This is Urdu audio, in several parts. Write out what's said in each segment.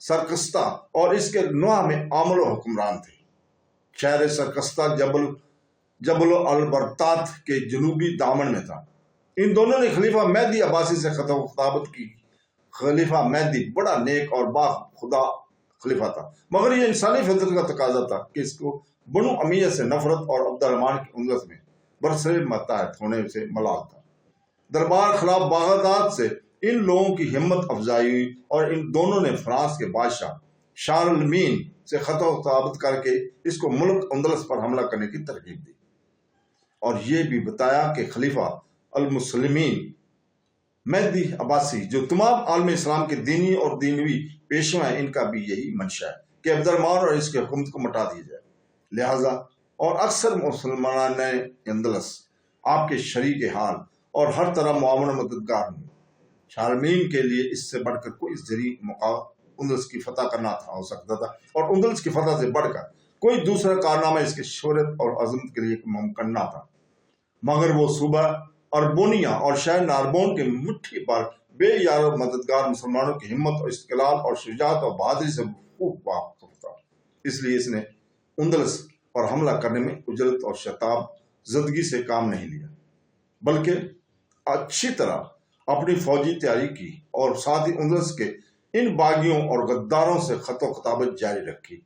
سرکستہ اور اس کے نوع میں عامل و حکمران تھے۔ شہر سرکستہ جبل البرطات کے جنوبی دامن میں تھا۔ ان دونوں نے خلیفہ مہدی عباسی سے خط و خطابت کی۔ خلیفہ مہدی بڑا نیک اور با خدا خلیفہ تھا، مگر یہ انسانی فطرت کا تقاضا تھا کہ اس کو بنو امیہ سے نفرت اور عبد الرحمن کے اندلس میں برسر متحد ہونے سے ملال تھا۔ دربار خلاف بغداد سے ان لوگوں کی ہمت افزائی ہوئی اور ان دونوں نے فرانس کے بادشاہ شارلمین سے خط و خطابت کر کے اس کو ملک اندلس پر حملہ کرنے کی ترغیب دی، اور یہ بھی بتایا کہ خلیفہ المسلمین مہدی عباسی جو تمام عالم اسلام کے دینی اور دینوی پیشوا ہیں، ان کا بھی یہی منشا ہے کہ عبد الرحمن اور اس کی حکومت کو مٹا دیا جائے۔ لہذا اور اکثر مسلمان اندلس آپ کے شریک حال اور ہر طرح معاون مددگار ہوں۔ شارلمین کے لیے اس سے بڑھ کر کوئی زرعی موقع اندلس کی فتح کرنا ہو سکتا تھا، اور اندلس کی فتح سے بڑھ کر کوئی دوسرا کارنامہ اس کے شہرت اور عظمت کے لیے ممکن نہ تھا، مگر وہ صوبہ اربونیا اور شہر ناربون کے مٹھی پر بے یار و مددگار مسلمانوں کی ہمت اور استقلال اور شجاعت اور بہادری سے خوب واقف تھا۔ اس لیے اس نے اندلس پر حملہ کرنے میں اجلت اور شتاب زدگی سے کام نہیں لیا، بلکہ اچھی طرح اپنی فوجی تیاری کی اور ساتھ ہی اندلس کے ان باغیوں اور غداروں سے خط و خطابت جاری رکھی،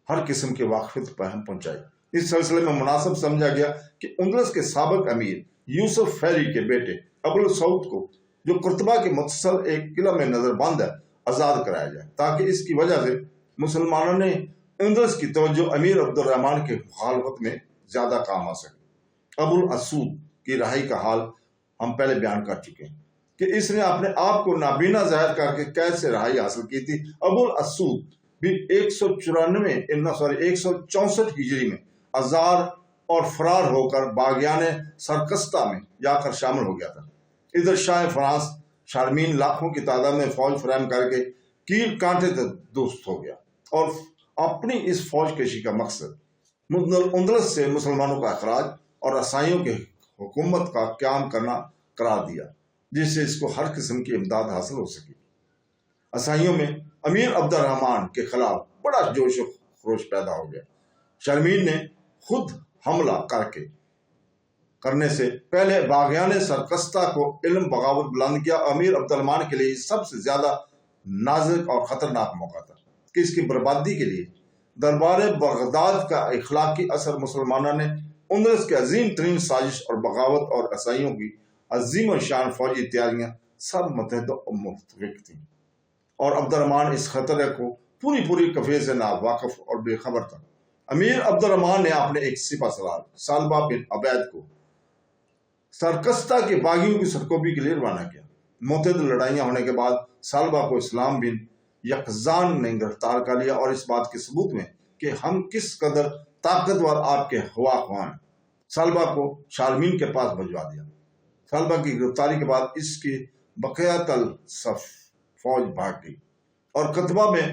ہر قسم کے واقفیت پہم پہنچائی۔ اس سلسلے میں مناسب سمجھا گیا کہ اندلس کے سابق امیر یوسف فیری کے بیٹے ابو السعود کو، جو قرطبہ کے متصل ایک قلعہ میں نظر بند ہے، آزاد کرایا جائے، تاکہ اس کی وجہ سے مسلمانوں نے اندلس کی توجہ امیر عبد الرحمن کے مخالفت میں زیادہ کام آ سکے۔ ابو الاسود کی رہائی کا حال ہم پہلے بیان کر چکے ہیں کہ اس نے اپنے آپ کو نابینا ظاہر کر کے قید سے رہائی حاصل کی تھی۔ ابو الاسود بھی 164 ہجری میں آزار اور فرار ہو کر باغیان سرکستہ میں جا کر شامل ہو گیا تھا۔ ادھر شاہ فرانس شارلمین لاکھوں کی تعداد میں فوج فراہم کر کے کیل کانٹے تک دوست ہو گیا، اور اپنی اس فوج کشی کا مقصد اندلس سے مسلمانوں کا اخراج اور عیسائیوں کے حکومت کا قیام کرنا قرار دیا، جس سے اس کو ہر قسم کی امداد حاصل ہو سکی۔ عیسائیوں میں امیر عبد الرحمن کے خلاف بڑا جوش و خروش پیدا ہو گیا۔ شارلمین نے خود حملہ کرنے سے پہلے باغیان سرکستہ کو علم بغاوت بلند کیا۔ امیر عبد الرحمن کے لیے سب سے زیادہ نازک اور خطرناک موقع تھا کہ اس کی بربادی کے لیے دربار بغداد کا اخلاقی اثر مسلمانوں نے اندلس کے عظیم ترین سازش اور بغاوت اور عیسائیوں کی عظیم و شان فوجی تیاریاں سب متحد و متفق تھیں، اور عبد الرحمن اس خطرے کو پوری کفیت سے ناواقف اور بے خبر تھا۔ امیر عبد الرحمن نے اپنے ایک سپہ سالار سالبہ بن عبید کو سرکستہ کے باغیوں کی سرکوبی کے لیے روانہ کیا۔ متعدد لڑائیاں ہونے کے بعد سالبہ کو اسلام بن یقظان نے گرفتار کر لیا، اور اس بات کے ثبوت میں کہ ہم کس قدر طاقتور آپ کے ہوا خواہاں ہیں، سالبہ کو شارلمین کے پاس بھجوا دیا۔ سالبہ کی گرفتاری کے بعد اس کی بقیت الصف فوج بھاگ گئی اور قطبہ میں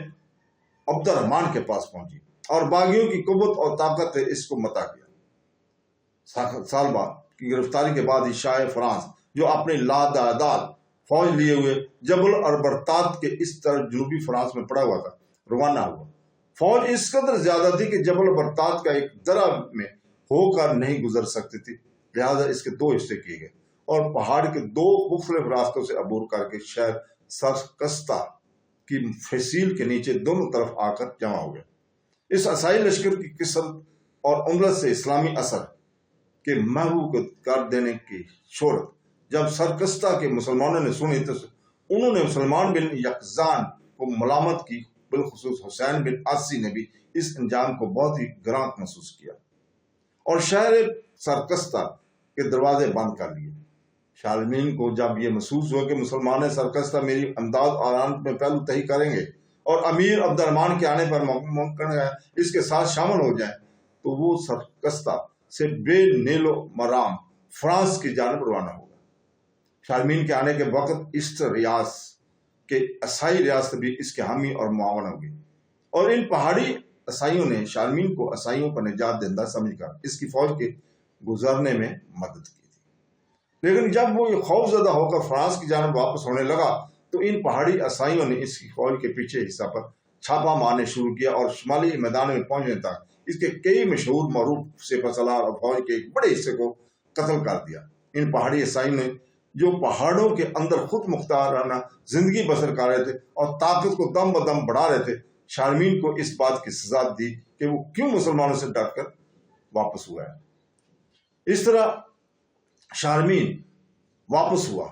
عبد الرحمن کے پاس پہنچی، اور باغیوں کی قوت اور طاقت نے اس کو متا کیا۔ سالبہ کی گرفتاری کے بعد ہی شاہ فرانس، جو اپنی لاداداد فوج لیے ہوئے جبل البرطات کے اس طرف جنوبی فرانس میں پڑا ہوا تھا، روانہ ہوا۔ فوج اس قدر زیادہ تھی کہ جبل البرطات کا ایک درہ میں ہو کر نہیں گزر سکتی تھی، لہذا اس کے دو حصے کیے گئے، اور پہاڑ کے دو مختلف راستوں سے عبور کر کے شہر سرکستہ کی فصیل کے نیچے دونوں طرف آ کر جمع ہو گئے۔ اس عیسائی لشکر کی کثرت اور اندلس سے اسلامی اثر کے محبوب کر دینے کی شہرت جب سرکستہ کے مسلمانوں نے سنی تو انہوں نے مسلمان بن یقظان کو ملامت کی، بالخصوص حسین بن عاصی نے بھی اس انجام کو بہت ہی گراں محسوس کیا اور شہر سرکستہ کے دروازے بند کر لیے۔ شارلمین کو جب یہ محسوس ہوا کہ مسلمان سرکستہ میری امداد اور آنت میں پہلو تہی کریں گے اور امیر عبد الرحمن کے آنے پر ممکن ہے اس کے ساتھ شامل ہو جائیں، تو وہ سرکستہ سے بے نیل و مرام فرانس کی جانب روانہ ہوگا۔ شارلمین کے آنے کے وقت اسٹر ریاض کے عیسائی ریاست بھی اس کے حامی اور معاون ہوگی، اور ان پہاڑی عیسائیوں نے شارلمین کو عیسائیوں کا نجات دہندہ سمجھ کر اس کی فوج کے گزرنے میں مدد کی تھی۔ لیکن جب وہ خوف زدہ ہو کر فرانس کی جانب واپس ہونے لگا تو ان پہاڑی عیسائیوں نے اس کی فوج کے پیچھے حصہ پر چھاپا مارنے شروع کیا اور شمالی میدان میں پہنچنے تک اس کے کئی مشہور معروف سپہ سالار اور فوج کے ایک بڑے حصے کو قتل کر دیا۔ ان پہاڑی عیسائیوں نے جو پہاڑوں کے اندر خود مختارانہ زندگی بسر کر رہے تھے اور طاقت کو دم بدم بڑھا رہے تھے، شارمین کو اس بات کی سزا دی کہ وہ کیوں مسلمانوں سے ڈر کر واپس ہوا ہے۔ اس طرح شارمین واپس ہوا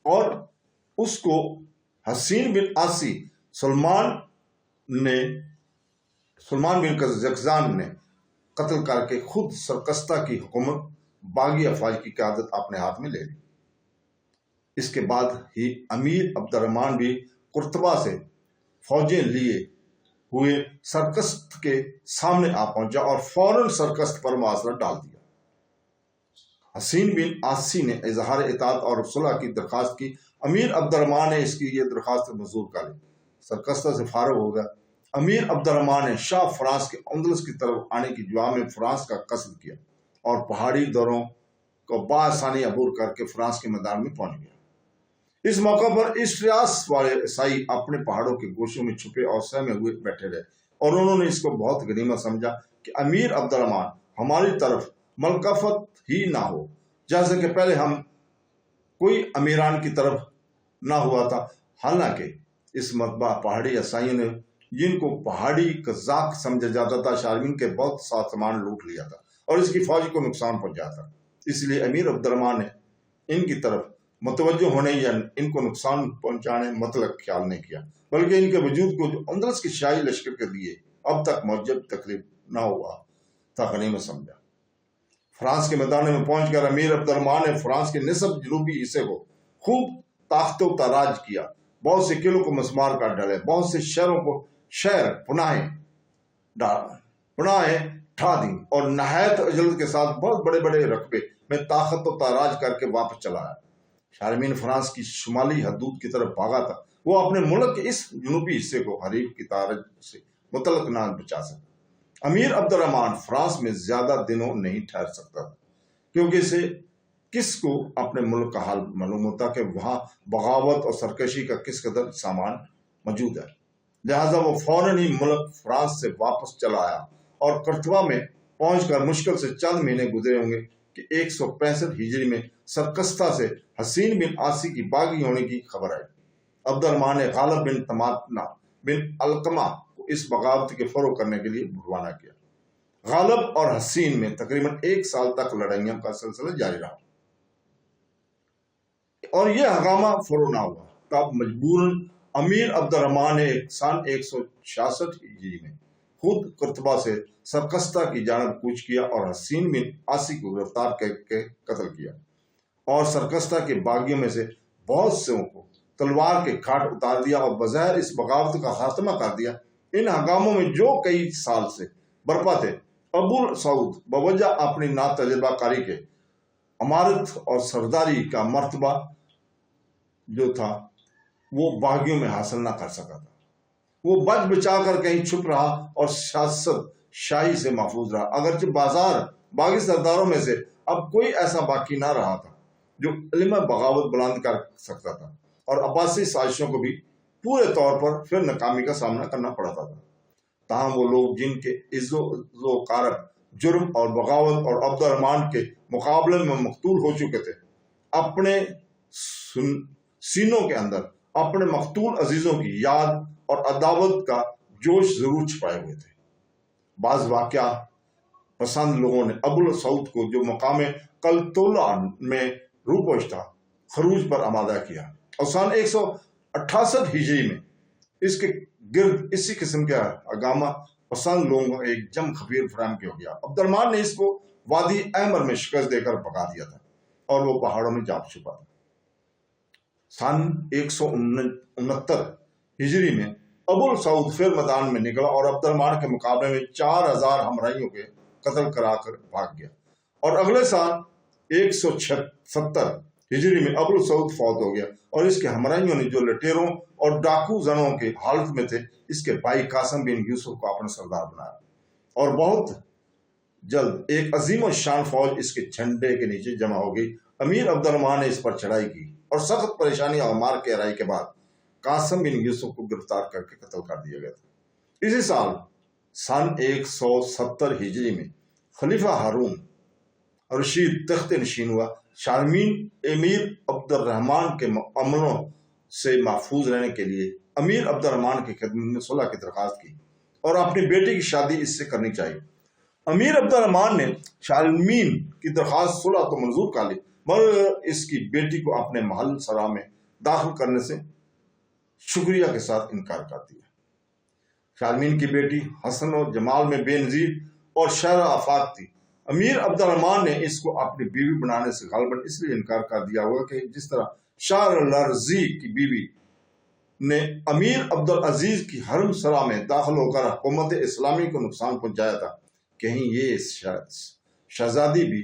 اور اس کو حسین بن عاصی سلمان بن یکزان نے قتل کر کے خود سرکستہ کی حکومت باغی افواج کی قیادت اپنے ہاتھ میں لے لی۔ اس کے بعد ہی امیر عبد الرحمن بھی قرطبہ سے فوجیں لیے ہوئے سرکست کے سامنے آ پہنچا اور فوراً سرکست پر محاصرہ ڈال دیا۔ حسین بن عاصی نے اظہار اطاعت اور صلح کی درخواست کی۔ امیر عبد الرحمن نے اس کی یہ درخواست منظور کر لی، سرکستہ سے فارغ ہو گیا۔ امیر عبد الرحمن نے شاہ فرانس کے اندلس کی طرف آنے کی جواب میں فرانس کا قصد کیا اور پہاڑی دوروں کو بآسانی عبور کر کے فرانس کے میدان میں پہنچ گیا۔ اس موقع پر اسٹریاس والے عیسائی اپنے پہاڑوں کے گوشوں میں چھپے اور سہمے ہوئے بیٹھے رہے اور انہوں نے اس کو بہت غنیمت سمجھا کہ امیر عبد الرحمن ہماری طرف ملکفت ہی نہ ہو، جیسے کہ پہلے ہم کوئی امیران کی طرف نہ ہوا تھا۔ حالانکہ اس مرتبہ پہاڑی عیسائیوں نے، جن کو پہاڑی قزاق سمجھا جاتا تھا، شارمین کے بہت ساتھ سامان لوٹ لیا تھا اور اس کی فوج کو نقصان پہنچایا تھا۔ اس لیے امیر عبد الرحمن نے ان کی طرف متوجہ ہونے یا ان کو نقصان پہنچانے مطلق خیال نہیں کیا، بلکہ ان کے وجود کو جو اندلس کے شاہی لشکر کے لیے اب تک موجب تقریب نہ ہوا تھا غنیمت سمجھا۔ فرانس کے میدان میں پہنچ کر امیر عبد الرحمن نے فرانس کے نصف جنوبی حصے کو خوب تاخت و تاراج کیا، بہت سے قلعوں کو مسمار کر ڈالے، بہت سے شہروں کو پناہیں ٹھا دیں اور نہایت عجلت کے ساتھ بہت بڑے بڑے رقبے میں طاقت و تاراج کر کے واپس چلا آیا۔ شارمین فرانس کی شمالی حدود کی طرف بھاگا تھا، وہ اپنے ملک کے اس جنوبی حصے کو حریف کی تاراج سے متعلق نہ بچا سکا۔ امیر عبد الرحمن فرانس میں زیادہ دنوں نہیں ٹھہر سکتا تھا، کیونکہ اسے کس کو اپنے ملک کا حال معلوم ہوتا کہ وہاں بغاوت اور سرکشی کا کس قدر سامان موجود ہے۔ لہذا وہ فوراً ہی ملک فرانس سے واپس چلا آیا اور قرطبہ میں پہنچ کر مشکل سے چند مہینے گزرے ہوں گے کہ 165 ہجری میں سرکستہ سے حسین بن عاصی کی باغی ہونے کی خبر آئی۔ عبد الرحمن نے غالب بن تماتنا بن علقمہ کو اس بغاوت کے فروغ کرنے کے لیے روانہ کیا۔ غالب اور حسین میں تقریباً 1 سال تک لڑائیوں کا سلسلہ جاری رہا اور یہ ہنگامہ فروغ نہ ہوا۔ تب مجبوراً امیر عبد الرحمن نے سن 166 ہجری میں خود قرطبہ سے سرکستہ کی جانب کوچ کیا اور حسین بن عاصی کو گرفتار کر کے قتل کیا اور سرکستہ کے باغیوں میں سے بہت سے کو تلوار کے گھاٹ اتار دیا اور بظاہر اس بغاوت کا خاتمہ کر دیا۔ ان ہنگاموں میں جو کئی سال سے برپا تھے، ابو سعود بوجہ اپنی ناتجربہ کاری کے امارت اور سرداری کا مرتبہ جو تھا وہ باغیوں میں حاصل نہ کر سکا تھا۔ وہ بچ بچا کر کہیں چھپ رہا اور سیاست شاہی سے محفوظ رہا، اگرچہ باغی سرداروں میں سے اب کوئی ایسا باقی نہ رہا تھا جو علم بغاوت بلند کر سکتا تھا اور عباسی سازشوں کو بھی پورے طور پر پھر ناکامی کا سامنا کرنا پڑتا تھا۔ تاہم وہ لوگ جن کے عز و کارب جرم اور بغاوت اور عبد الرحمن کے مقابلے میں مقتول ہو چکے تھے، اپنے سینوں کے اندر اپنے مقتول عزیزوں کی یاد اور عداوت کا جوش ضرور چھپائے ہوئے تھے۔ بعض واقعہ پسند لوگوں نے ابو سعود کو جو مقام قلتلہ میں روپوش تھا خروج پر آمادہ کیا اور سن 168 ہجری میں اس کے گرد اسی قسم کا ہنگامہ پسند لوگوں کو ایک جم خبیر فراہم کیا گیا۔ عبد الرحمن نے اس کو وادی احمر میں شکست دے کر بھگا دیا تھا اور وہ پہاڑوں میں جا چھپا تھا۔ سن 169 ہجری میں ابو سعود پھر میدان میں نکلا اور عبد الرحمن کے مقابلے میں 4000 ہمراہیوں کے قتل کرا کر بھاگ گیا، اور اگلے سال 176 ہجری میں ابو سعود فوت ہو گیا اور اس کے ہمراہیوں نے جو لٹیروں اور ڈاکو زنوں کے حالت میں تھے اس کے بھائی قاسم بن یوسف کو اپنا سردار بنایا، اور بہت جلد ایک عظیم الشان فوج اس کے جھنڈے کے نیچے جمع ہو گئی۔ امیر عبد الرحمن نے اس پر چڑھائی کی اور سخت پریشانی اور مار کے ہرائی کے بعد قاسم بن یوسف کو گرفتار کر کے قتل کر دیا گیا تھا۔ اسی سال سن 170 ہجری میں خلیفہ ہارون رشید تخت نشین ہوا۔ شارمین امیر عبد الرحمن کے عملوں سے محفوظ رہنے کے لیے امیر عبد الرحمن کی خدمت میں صلح کی درخواست کی اور اپنی بیٹی کی شادی اس سے کرنی چاہیے۔ امیر عبد الرحمن نے شارمین کی درخواست صلح تو منظور کر لی، مگر اس کی بیٹی کو اپنے محل سرا میں داخل کرنے سے شکریہ کے ساتھ انکار کر دیا۔ شارمین کی بیٹی حسن و جمال میں بے نظیر اور شرح آفاق تھی۔ امیر عبد الرحمن نے اس کو اپنی بیوی بنانے سے غالباً اس لیے انکار کر دیا ہوگا کہ جس طرح شاہ لرزی کی بیوی نے امیر عبد العزیز کی حرم سرا میں داخل ہو کر حکومت اسلامی کو نقصان پہنچایا تھا، کہیں یہ شہزادی بھی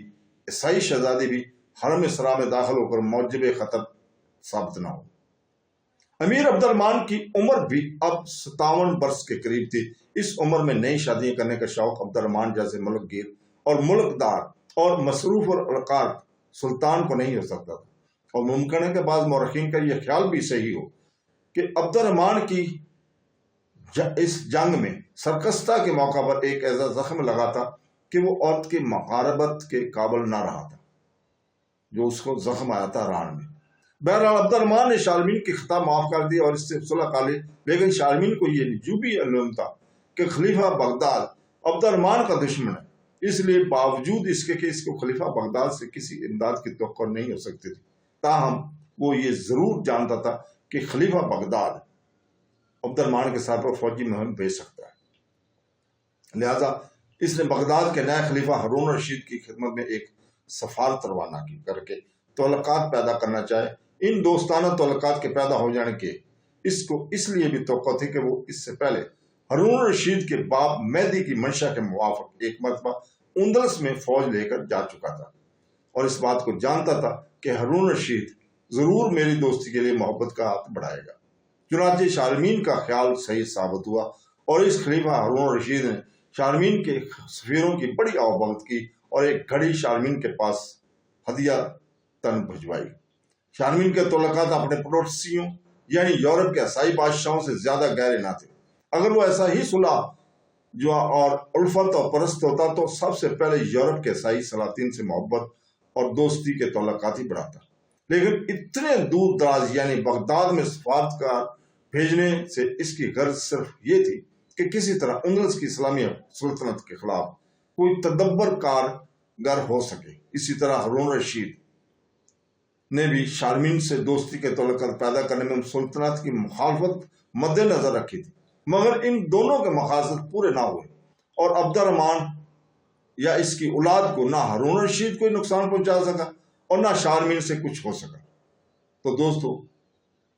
عیسائی شہزادی بھی حرم سرا میں داخل ہو کر موجب خطر ثابت نہ ہو۔ امیر عبد الرحمن کی عمر بھی اب 57 برس کے قریب تھی۔ اس عمر میں نئی شادیاں کرنے کا شوق عبد الرحمن جیسے ملک گیر اور ملک دار اور مصروف اور القار سلطان کو نہیں ہو سکتا تھا، اور ممکن ہے کہ بعض مورخین کا یہ خیال بھی صحیح ہو کہ عبد الرحمن کی اس جنگ میں سرکستہ کے موقع پر ایک ایسا زخم لگا تھا کہ وہ عورت کی مقاربت کے قابل نہ رہا تھا، جو اس کو زخم آیا تھا ران میں۔ بہرحال عبد الرحمن نے شارمین کی خطا معاف کر دی اور اس سے صلح کر لی، لیکن شارمین کو یہ نجومی علم تھا کہ خلیفہ بغداد عبد الرحمن کا دشمن ہے، اس لیے باوجود اس کے کہ اس کو خلیفہ بغداد سے کسی امداد کی توقع نہیں ہو سکتی تھی، تاہم وہ یہ ضرور جانتا تھا کہ خلیفہ بغداد عبد الرحمن کے ساتھ فوجی مہم بھیج سکتا ہے، لہذا اس نے بغداد کے نئے خلیفہ ہارون رشید کی خدمت میں ایک سفارت روانہ کی کر کے تعلقات پیدا کرنا چاہے۔ ان دوستانہ تعلقات کے پیدا ہو جانے کے اس کو اس لیے بھی توقع تھی کہ وہ اس سے پہلے ہارون رشید کے باپ مہدی کی منشا کے موافق ایک مرتبہ اندلس میں فوج لے کر جا چکا تھا اور اس بات کو جانتا تھا کہ ہارون رشید ضرور میری دوستی کے لیے محبت کا ہاتھ بڑھائے گا۔ چنانچہ شارمین کا خیال صحیح ثابت ہوا اور اس خلیفہ ہارون رشید نے شارمین کے سفیروں کی بڑی آوبھگت کی اور ایک گھڑی شارمین کے پاس ہدیہ تن بھجوائی۔ شارمین کے تعلقات اپنے پڑوسیوں یعنی یورپ کے عیسائی بادشاہوں سے زیادہ گہرے نہ تھے۔ اگر وہ ایسا ہی صلح جو اور الفت اور پرست ہوتا تو سب سے پہلے یورپ کے عیسائی سلاطین سے محبت اور دوستی کے تعلقات ہی بڑھاتا، لیکن اتنے دور دراز یعنی بغداد میں سفارتکار بھیجنے سے اس کی غرض صرف یہ تھی کہ کسی طرح اندلس کی اسلامی سلطنت کے خلاف کوئی تدبر کارگر ہو سکے۔ اسی طرح ہارون رشید نے بھی شارمین سے دوستی کے تعلقات پیدا کرنے میں سلطنت کی مخالفت مد نظر رکھی تھی، مگر ان دونوں کے مقاصد پورے نہ ہوئے اور عبد الرحمن یا اس کی اولاد کو نہ ہارون رشید کوئی نقصان پہنچا سکا اور نہ شارمین سے کچھ ہو سکا۔ تو دوستو،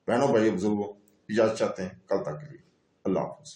بہنوں بھائیو بزرگوں، اجازت چاہتے ہیں کل تک کے لیے۔ اللہ حافظ۔